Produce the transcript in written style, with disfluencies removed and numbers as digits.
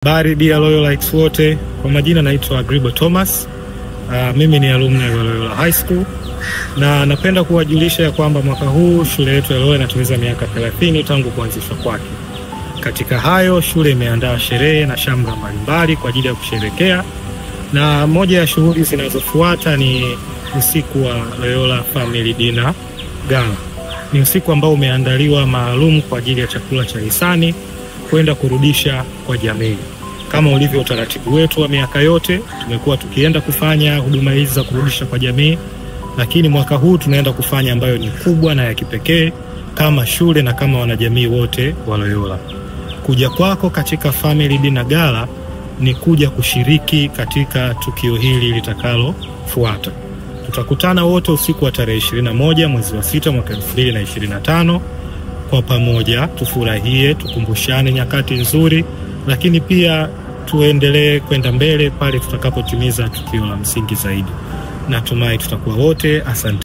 Habari dear Loyolites wote, kwa majina naitwa Agribo Thomas. Mimi ni alumni wa Loyola High School na napenda kuwajulisha ya kwamba mwaka huu shule yetu ya Loyola inatimiza miaka 30 tangu kuanzishwa kwake. Katika hayo shule imeandaa sherehe na shamra mbalimbali kwa ajili ya kusherehekea, na moja ya shughuli zinazofuata ni usiku wa Loyola Family Dinner Gala. Ni usiku ambao umeandaliwa maalum kwa ajili ya chakula cha hisani kwenda kurudisha kwa jamii. Kama ulivyo utaratibu wetu wa miaka yote, tumekuwa tukienda kufanya huduma hizi za kurudisha kwa jamii, lakini mwaka huu tunaenda kufanya ambayo ni kubwa na ya kipekee kama shule na kama wanajamii wote wa Loyola. Kuja kwako katika Family Dinner Gala ni kuja kushiriki katika tukio hili litakalofuata. Tutakutana wote usiku wa tarehe 21 mwezi wa 6 mwaka 2025. Kwa pamoja tufurahie, tukumbushane nyakati nzuri, lakini pia tuendelee kwenda mbele pale tutakapotimiza tukio la msingi zaidi. Natumai tutakuwa wote. Asante.